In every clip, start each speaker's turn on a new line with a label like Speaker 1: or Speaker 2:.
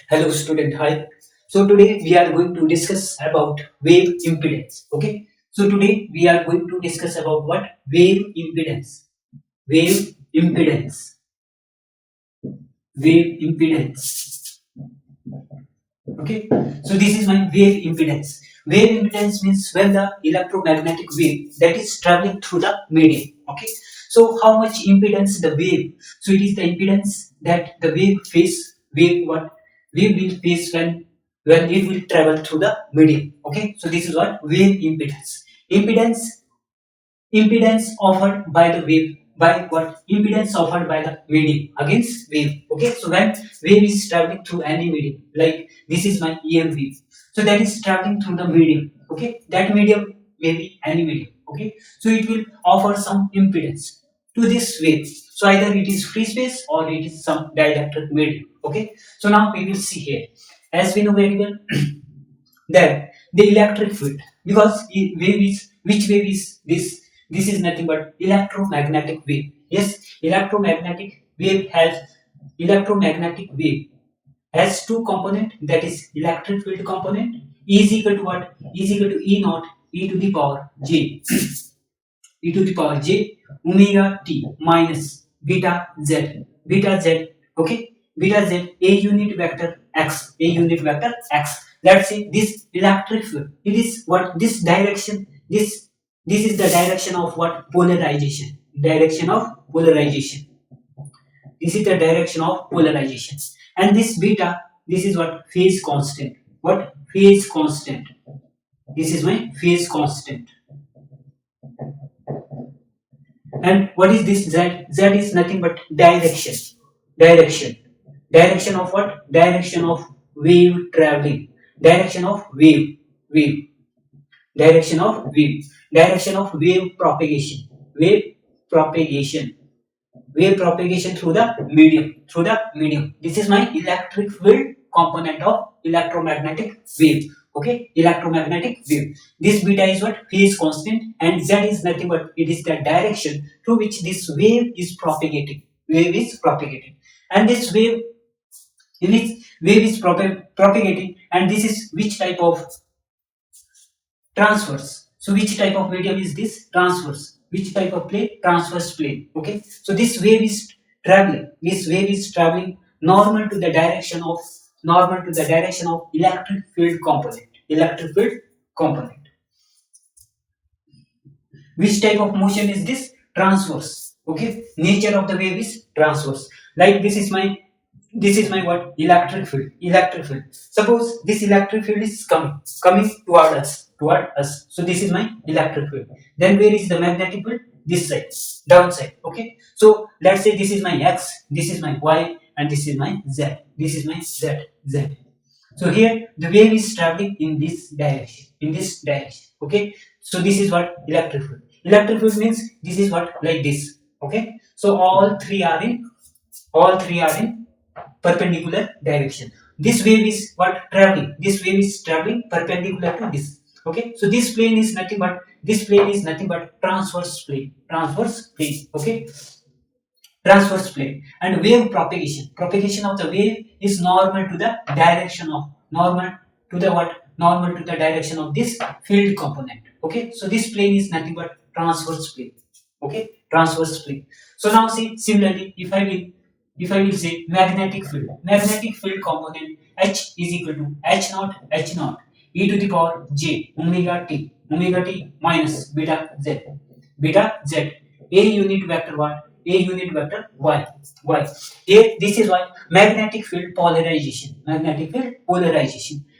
Speaker 1: Hello student, hi. So today we are going to discuss about wave impedance. Okay. So today we are going to discuss about what? Wave impedance. Wave impedance. Wave impedance. Okay. So this is my wave impedance. Wave impedance means when the electromagnetic wave that is traveling through the medium. Okay. So how much impedance the wave? So it is the impedance that the wave will face when it will travel through the medium. Okay. So this is what wave impedance. Impedance offered by the wave by what impedance offered by the medium against wave. Okay, so when wave is traveling through any medium, like this is my EM wave, so that is traveling through the medium. Okay, that medium may be any medium. Okay, so it will offer some impedance to this wave. So either it is free space or it is some dielectric medium. Okay, so now we will see here, as we know very well that the electric field, because wave is, which wave is this? This is nothing but electromagnetic wave. Yes, electromagnetic wave has two component, that is electric field component is equal to what? Is equal to E naught e to the power j e to the power j omega t minus beta z. Beta z, okay, beta z a unit vector x, a unit vector x. Let's say this electric field, it is what? This direction, this is the direction of what? Polarization. Direction of polarization. This is the direction of polarization. And this beta, this is what? Phase constant. What? Phase constant. This is my phase constant. And what is this z? Z is nothing but direction. Direction. Direction of what? Direction of wave traveling. Direction of wave. Wave. Direction of wave. Direction of wave propagation. Wave propagation. Wave propagation through the medium. Through the medium. This is my electric field component of electromagnetic wave. Okay, electromagnetic wave. This beta is what? Phase constant, and z is nothing but it is the direction through which this wave is propagating. Wave is propagating, and this wave, in which wave is propagating, and this is which type of transverse. So which type of medium is this? Transverse. Which type of plane? Transverse plane. Okay. So this wave is traveling. This wave is traveling normal to the direction of electric field component. Electric field component. Which type of motion is this? Transverse. Okay. Nature of the wave is transverse. Like this is my what? Electric field. Electric field. Suppose this electric field is coming toward us. So this is my electric field. Then where is the magnetic field? This side, downside. Okay. So let's say this is my x, this is my y, and this is my z. This is my z. So here the wave is traveling in this direction. In this direction. Okay. So this is what? Electric field. Electric field means this is what? Like this. Okay. So all three are in perpendicular direction. This wave is what? Traveling. This wave is traveling perpendicular to this. Okay. So this plane is nothing but transverse plane. Transverse plane. Okay. Transverse plane. And wave propagation of the wave is normal to the direction of normal to the direction of this field component. Okay, so this plane is nothing but transverse plane. Okay, transverse plane. So now see, similarly, if I will say magnetic field component H is equal to H naught e to the power j omega t minus beta z a unit vector what? A unit vector y. Here this is why magnetic field polarization.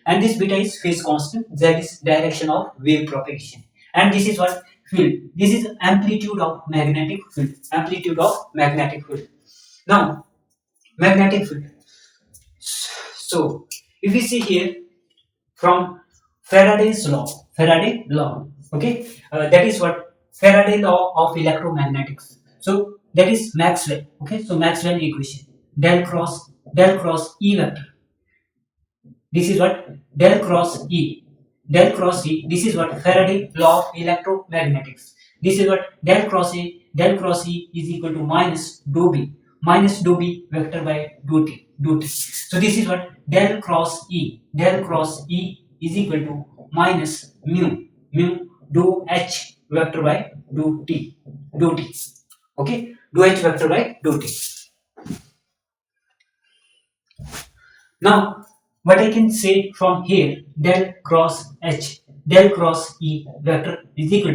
Speaker 1: And this beta is phase constant, z is direction of wave propagation. And this is what? Field. This is amplitude of magnetic field. Now, magnetic field. So, if we see here from Faraday's law, okay, that is what? Faraday law of electromagnetics. So that is Maxwell. Okay, so Maxwell equation, del cross E vector. This is what? Del cross E. This is what? Faraday law of electromagnetics. This is what? Del cross E is equal to minus dou B minus dou b vector by dou t. So this is what del cross E. Del cross E is equal to minus mu dou h vector by dou t. Okay, dou h vector by dou t. Now, what I can say from here, del cross h, del cross E vector is equal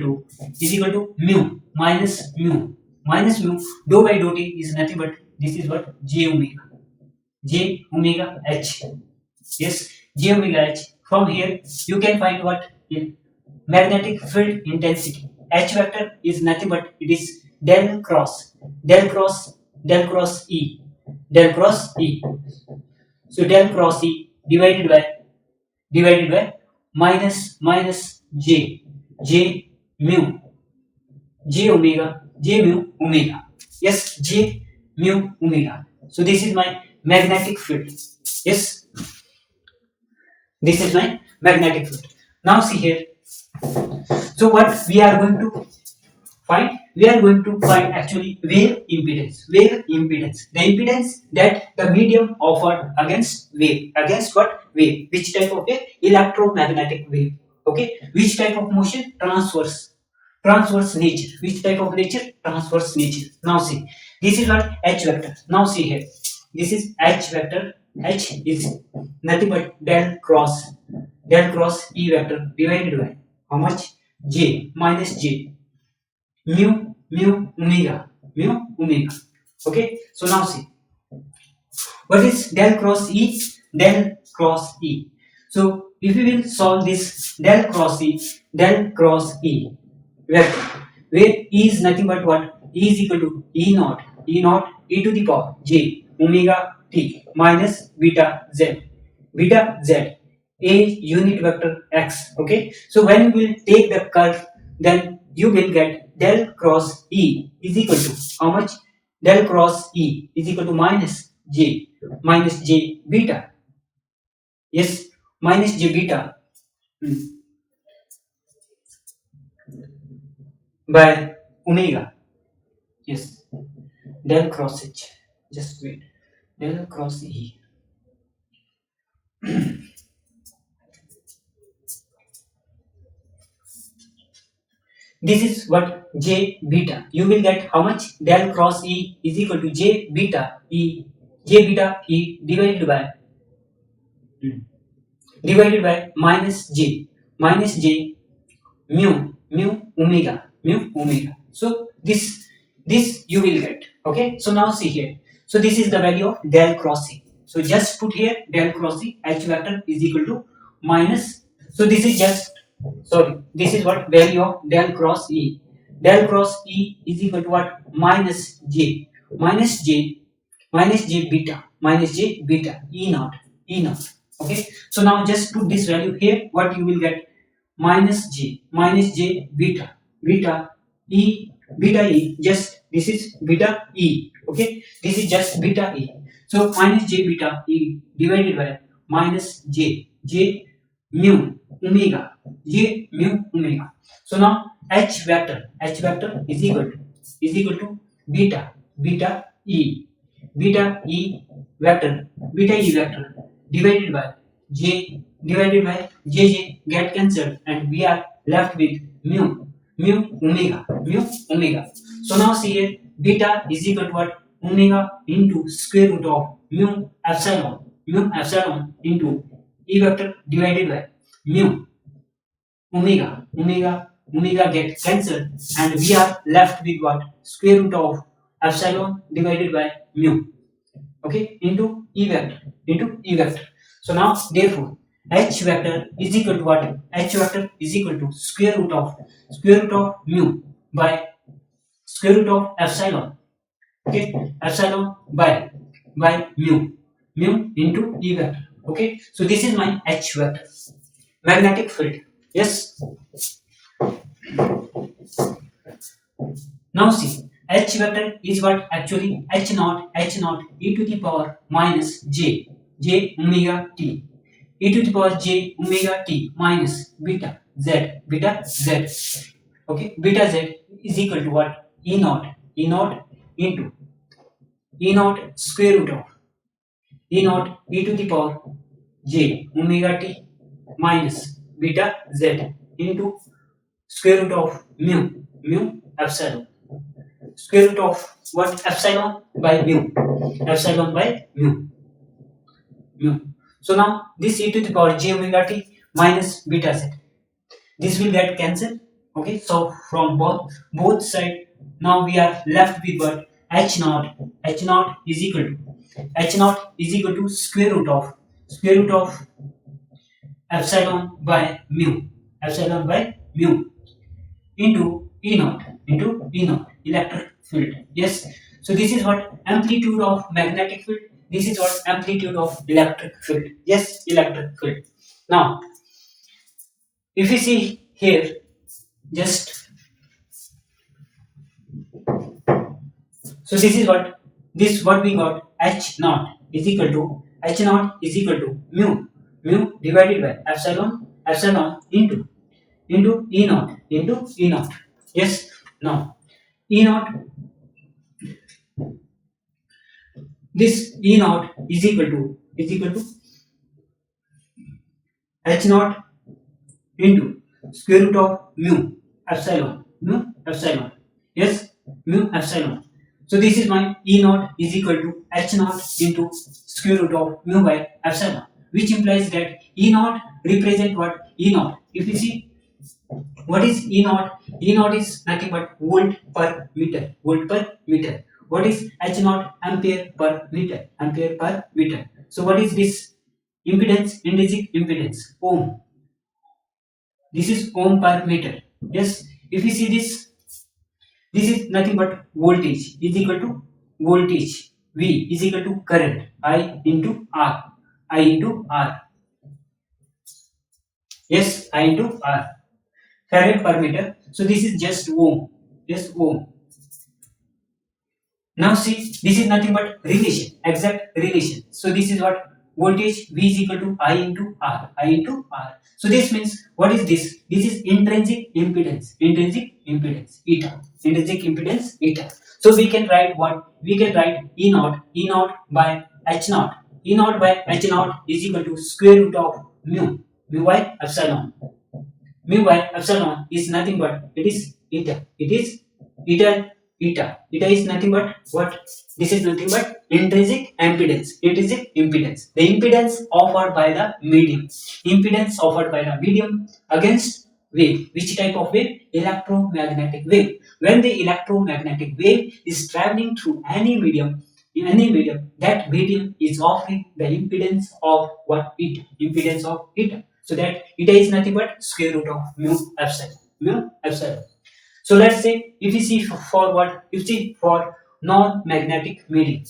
Speaker 1: to mu minus mu dou by dou t is nothing but this is what j omega h. Yes, j omega h. From here you can find what in magnetic field intensity. H vector is nothing but it is del cross del cross del cross E del cross E. So del cross E divided by minus j mu j mu omega. Yes, j mu omega. So this is my magnetic field. Yes, this is my magnetic field. Now see here. So what we are going to find? We are going to find actually wave impedance. Wave impedance. The impedance that the medium offered against wave. Against what? Wave. Which type of wave? Electromagnetic wave. Okay. Which type of motion? Transverse nature. Which type of nature? Transverse nature. Now see. This is what H vector. Now see here. This is H vector. H is nothing but del cross E vector divided by how much? J minus J mu omega. Okay. So now see. What is del cross E? Del cross E. So if we will solve this del cross E vector, where E is nothing but what? E is equal to E naught e to the power j omega t minus beta z a unit vector x. Okay. So when you will take the curve, then you will get del cross E is equal to how much? Del cross E is equal to minus j beta. Yes, minus j beta by omega. Yes, del cross H. Just wait. Del cross E. This is what j beta. You will get how much? Del cross E is equal to j beta E divided by minus j mu omega. So this you will get. Okay. So now see here. So this is the value of del cross E. So just put here del cross E. H vector is equal to minus. So this is just this is what value of del cross E. Del cross E is equal to what? Minus j beta E naught. Okay. So now just put this value here. What you will get? Minus j beta E just this is beta E. Okay. This is just beta E. So minus j beta E divided by minus j mu omega. So now H vector is equal to beta E vector divided by j get cancelled and we are left with mu omega. So now see here, beta is equal to what? Omega into square root of mu epsilon into E vector divided by mu omega get cancelled and we are left with what? Square root of epsilon divided by mu. Okay, into E vector. So now therefore H vector is equal to what? H vector is equal to square root of mu by square root of epsilon. Okay, epsilon by mu into E vector. Okay, so this is my H vector, magnetic field. Yes. Now see, H vector is what? Actually H naught e to the power minus j omega t e to the power j omega t minus beta z. Okay, beta z is equal to what? E naught into E naught square root of E naught e to the power j omega t minus beta z into square root of mu epsilon. Square root of what? Epsilon by mu. So now this e to the power j omega t minus beta z, this will get cancelled. Okay, so from both side, now we are left with what? H naught is equal to square root of epsilon by mu into e naught electric field. Yes, so this is what amplitude of magnetic field, this is what amplitude of electric field. Yes, electric field. Now if you see here, just so this what we got. H naught is equal to mu divided by epsilon into e naught. Yes, now e naught, this e naught is equal to h naught into square root of mu epsilon. Yes, mu epsilon. So this is my e naught is equal to h naught into square root of mu by epsilon, which implies that e naught represent what? E naught. If you see what is e naught? E naught is nothing but volt per meter. What is h naught? Ampere per meter. So what is this impedance? Intrinsic impedance, ohm. This is ohm per meter. Yes, if you see this is nothing but voltage is equal to voltage. V is equal to current I into R. Yes, I into R. Farad per meter. So this is just ohm. Yes, ohm. Now see, this is nothing but relation, exact relation. So this is what? Voltage V is equal to I into R. So this means what is this? This is intrinsic impedance. Eta. Intrinsic impedance eta. So we can write what? We can write E naught by H naught. E naught by H naught is equal to square root of mu by epsilon. Mu by epsilon is nothing but it is eta. Eta is nothing but what? This is nothing but intrinsic impedance. The impedance offered by the medium. Against wave. Which type of wave? Electromagnetic wave. When the electromagnetic wave is traveling through any medium, that medium is offering the impedance of what? Impedance of eta. So that eta is nothing but square root of mu epsilon. So let's say if you see for what? You see for non-magnetic medium.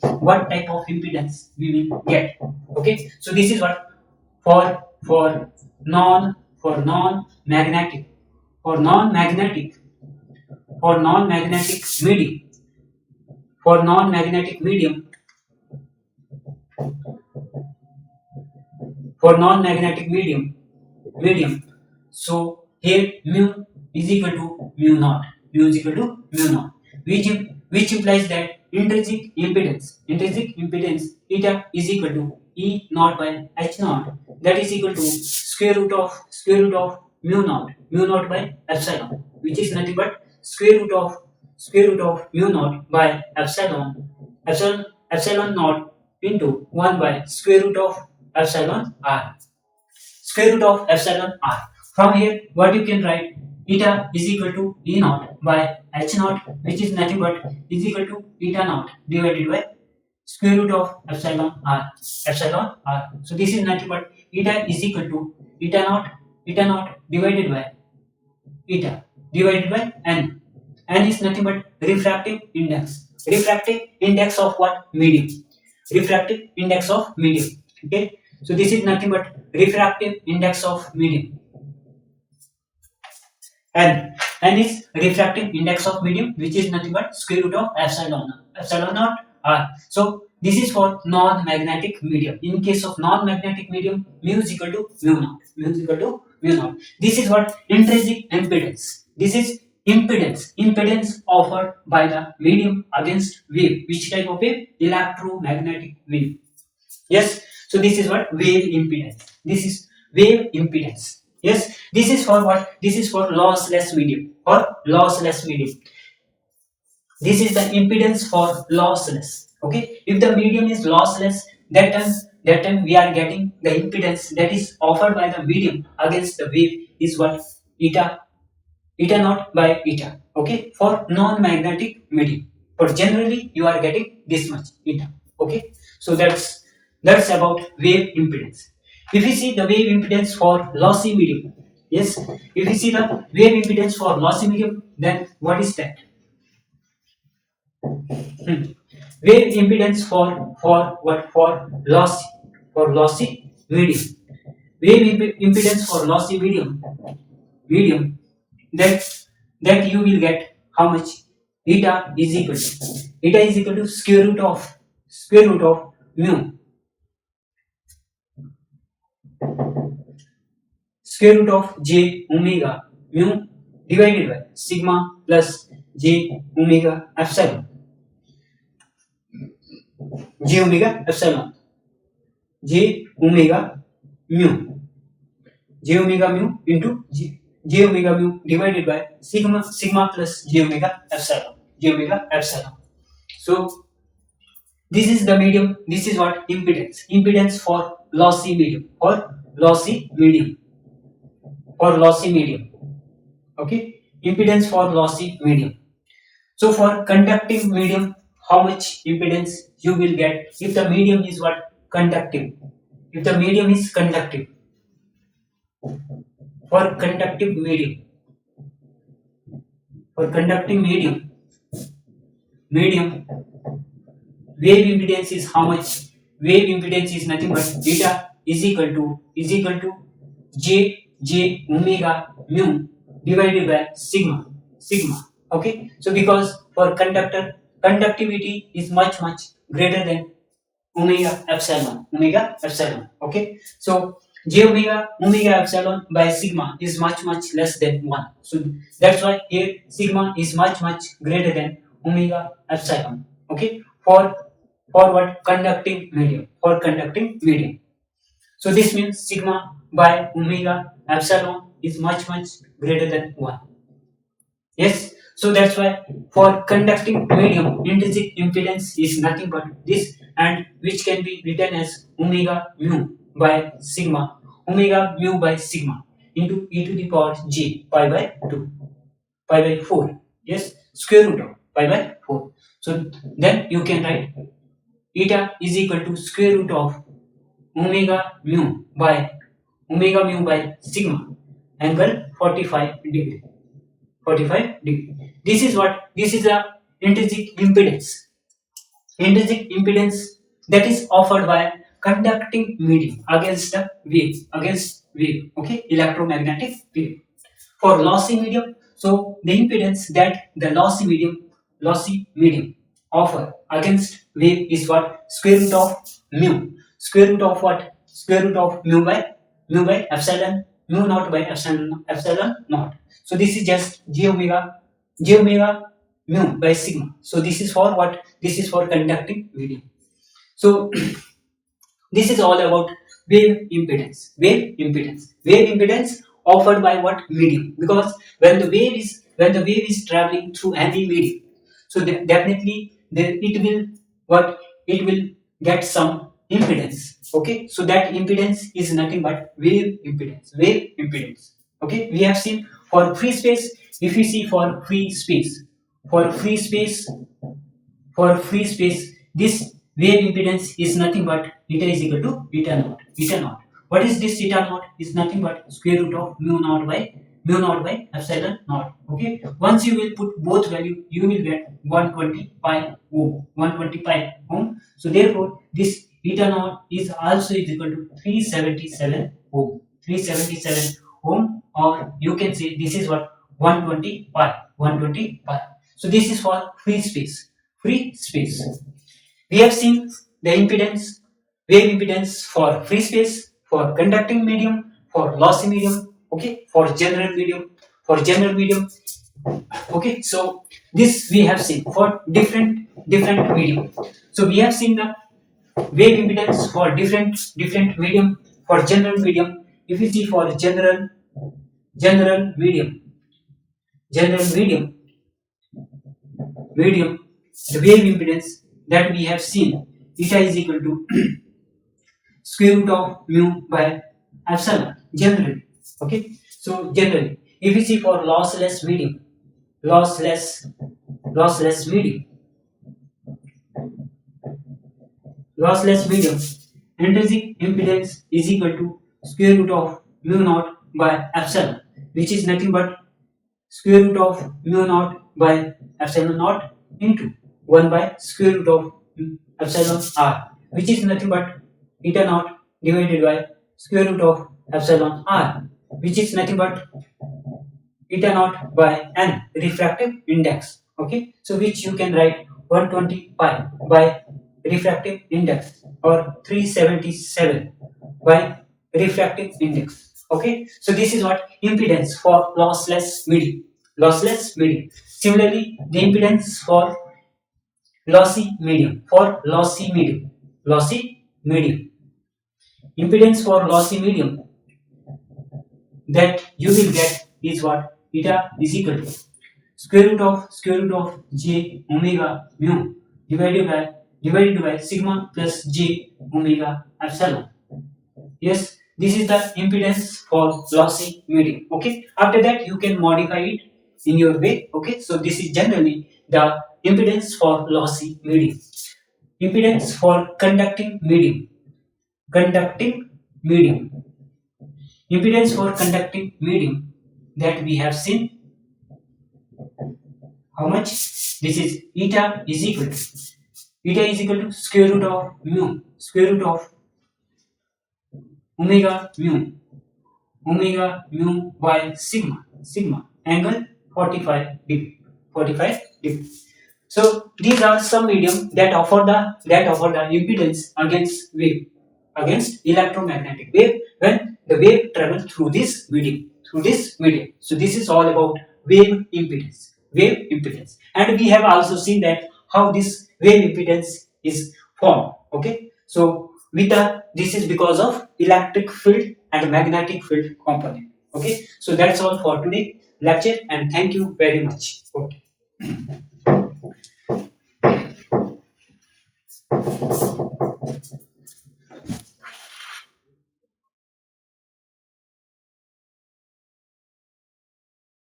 Speaker 1: What type of impedance we will get? Okay. So this is what for non-magnetic medium. For non-magnetic medium. So here mu is equal to mu naught, which implies that intrinsic impedance eta is equal to E naught by H naught, that is equal to square root of mu naught by epsilon, which is nothing but square root of mu naught by epsilon naught into 1 by square root of epsilon r. From here, what you can write? Eta is equal to E naught by H naught, which is nothing but is equal to eta naught divided by square root of epsilon r. So this is nothing but eta is equal to eta naught divided by n. N is nothing but refractive index of what? Medium. Okay. So this is nothing but refractive index of medium. N is refractive index of medium, which is nothing but square root of epsilon naught r. So this is for non-magnetic medium. In case of non-magnetic medium, mu is equal to mu naught. This is what? Intrinsic impedance. Impedance offered by the medium against wave. Which type of wave? Electromagnetic wave. Yes. So this is what? Wave impedance. This is wave impedance. Yes. This is for what? This is for lossless medium, or lossless medium. This is the impedance for lossless. Okay. If the medium is lossless, that time we are getting the impedance that is offered by the medium against the wave is what? Eta naught by eta. Okay. For non-magnetic medium, but generally you are getting this much eta. Okay. So that's about wave impedance. If we see the wave impedance for lossy medium, yes, if we see the wave impedance for lossy medium, then what is that? Wave impedance for what? For lossy medium. Impedance for lossy medium, that you will get how much? Eta is equal to square root of mu, square root of j omega mu divided by sigma plus j omega epsilon, j omega epsilon, j omega mu, into j omega mu divided by sigma plus j omega epsilon. So this is the medium. This is what? Impedance for lossy medium, okay. Impedance for lossy medium. So for conducting medium, how much impedance you will get if the medium is what? Conductive. If the medium is conductive. For conducting medium, wave impedance is how much? Wave impedance is nothing but beta is equal to j omega mu divided by sigma. Okay. So because for conductivity is much greater than omega epsilon. Okay. So j omega epsilon by sigma is much less than 1. So that's why here sigma is much greater than omega epsilon. Okay. For what? Conducting medium. So this means sigma by omega epsilon is much greater than 1. Yes. So that's why for conducting medium, intrinsic impedance is nothing but this, and which can be written as omega mu by sigma into e to the power j pi by 4. Yes. Square root of pi by 4. So then you can write eta is equal to square root of omega mu by sigma angle 45 degree. This is what? This is the intrinsic impedance. That is offered by conducting medium against the wave. Okay. Electromagnetic wave. For lossy medium, so the impedance that the lossy medium offer against wave is what? Square root of mu. Square root of what? Square root of mu by epsilon, mu naught by epsilon naught. So this is just j omega mu by sigma. So this is for what? This is for conducting medium. So this is all about wave impedance. Wave impedance offered by what? Medium. Because when the wave is traveling through any medium, so definitely it will get some impedance. Okay. So that impedance is nothing but wave impedance. Okay. We have seen for free space. If we see for free space, this wave impedance is nothing but eta is equal to eta naught. What is this eta naught? Is nothing but square root of mu naught by epsilon naught. Okay. Once you will put both value, you will get 125 ohm. So therefore this eta naught is also equal to 377 ohm, or you can say this is what? 120 pi. So this is for free space. We have seen the wave impedance for free space, for conducting medium, for lossy medium. Okay. For general medium, Okay, so this we have seen for different medium. So we have seen the wave impedance for different medium. For general medium, if you see for general medium, the wave impedance that we have seen, eta is equal to square root of mu by epsilon generally. Okay, so generally if you see for lossless lossless medium lossless medium, intrinsic impedance is equal to square root of mu naught by epsilon, which is nothing but square root of mu naught by epsilon naught into 1 by square root of epsilon r, which is nothing but eta naught divided by square root of epsilon r, which is nothing but eta naught by n, refractive index. Okay, so which you can write 120 pi by refractive index or 377 by refractive index. Okay, so this is what impedance for lossless medium. Similarly, the impedance for lossy medium impedance for lossy medium that you will get is what? Eta is equal to square root of j omega mu divided by sigma plus j omega epsilon. Yes, this is the impedance for lossy medium. Okay, after that you can modify it in your way. Okay, so this is generally the impedance for lossy medium. Impedance for conducting medium impedance for conducting medium that we have seen how much. This is eta is equal to square root of square root of omega mu by sigma angle 45 degree. So these are some medium that offer the impedance against electromagnetic wave when the wave travels through this medium. So this is all about wave impedance, and we have also seen that how this wave impedance is formed. Okay, so with the this is because of electric field and magnetic field component. Okay, so that's all for today lecture, and thank you very much. Okay.